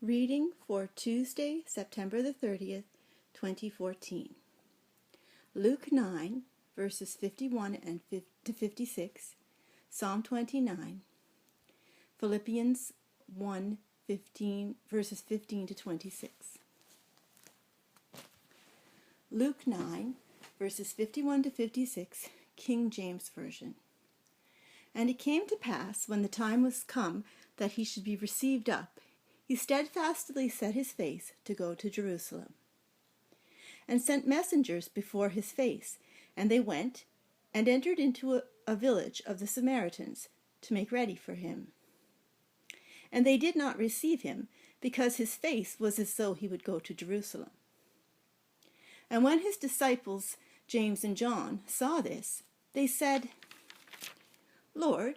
Reading for Tuesday, September the 30th, 2014. Luke 9, verses 51 to 56, Psalm 29, Philippians 1, verses 15 to 26. Luke 9, verses 51 to 56, King James Version. And it came to pass, when the time was come that he should be received up, he steadfastly set his face to go to Jerusalem, and sent messengers before his face, and they went and entered into a village of the Samaritans to make ready for him. And they did not receive him, because his face was as though he would go to Jerusalem. And when his disciples, James and John, saw this, they said, Lord,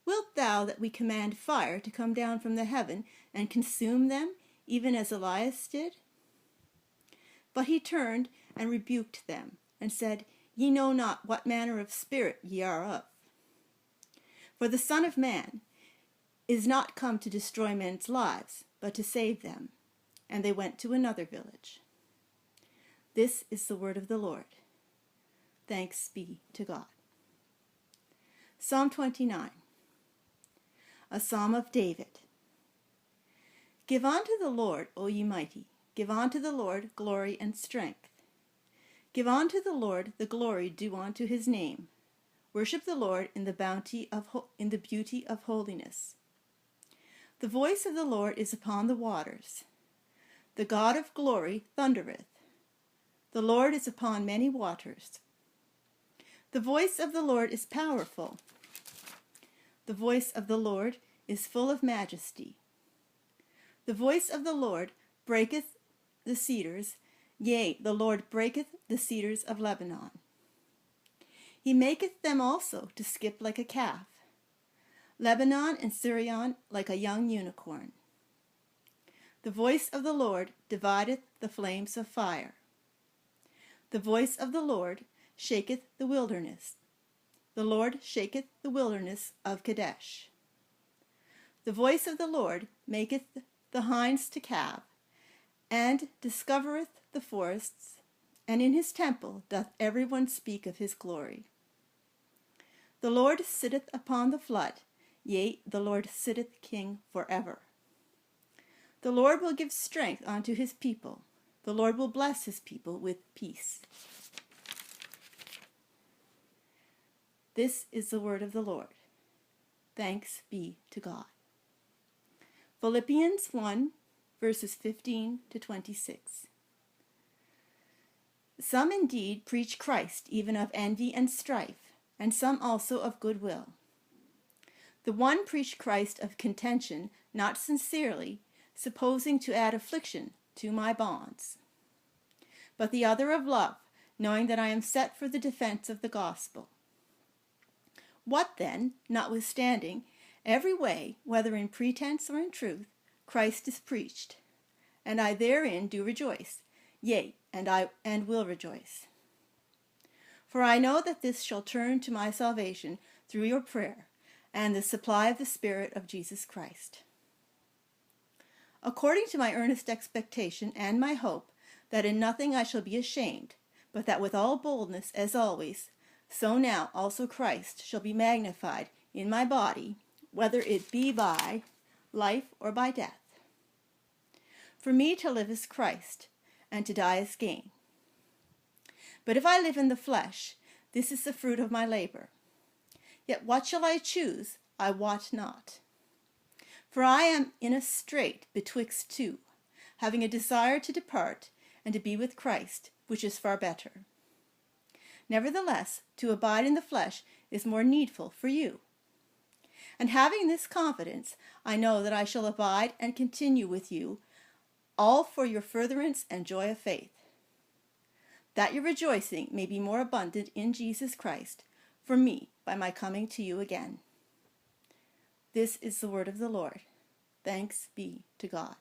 wilt thou that we command fire to come down from the heaven and consume them, even as Elias did? But he turned and rebuked them, and said, Ye know not what manner of spirit ye are of. For the Son of Man is not come to destroy men's lives, but to save them. And they went to another village. This is the word of the Lord. Thanks be to God. Psalm 29. A Psalm of David. Give unto the Lord, O ye mighty, give unto the Lord glory and strength. Give unto the Lord the glory due unto his name. Worship the Lord in the beauty of holiness. The voice of the Lord is upon the waters. The God of glory thundereth. The Lord is upon many waters. The voice of the Lord is powerful. The voice of the Lord is full of majesty. The voice of the Lord breaketh the cedars, yea, the Lord breaketh the cedars of Lebanon. He maketh them also to skip like a calf, Lebanon and Syrian like a young unicorn. The voice of the Lord divideth the flames of fire. The voice of the Lord shaketh the wilderness. The Lord shaketh the wilderness of Kadesh. The voice of the Lord maketh the hinds to calve, and discovereth the forests, and in his temple doth every one speak of his glory. The Lord sitteth upon the flood, yea, the Lord sitteth king forever. The Lord will give strength unto his people. The Lord will bless his people with peace. This is the word of the Lord. Thanks be to God. Philippians 1, verses 15 to 26. Some indeed preach Christ, even of envy and strife, and some also of goodwill. The one preached Christ of contention, not sincerely, supposing to add affliction to my bonds. But the other of love, knowing that I am set for the defense of the gospel. What then, notwithstanding, every way, whether in pretense or in truth, Christ is preached, and I therein do rejoice, yea, and will rejoice. For I know that this shall turn to my salvation through your prayer, and the supply of the Spirit of Jesus Christ. According to my earnest expectation and my hope, that in nothing I shall be ashamed, but that with all boldness, as always, so now also Christ shall be magnified in my body, whether it be by life or by death. For me to live is Christ, and to die is gain. But if I live in the flesh, this is the fruit of my labor. Yet what shall I choose, I wot not. For I am in a strait betwixt two, having a desire to depart, and to be with Christ, which is far better. Nevertheless, to abide in the flesh is more needful for you. And having this confidence, I know that I shall abide and continue with you, all for your furtherance and joy of faith, that your rejoicing may be more abundant in Jesus Christ, for me, by my coming to you again. This is the word of the Lord. Thanks be to God.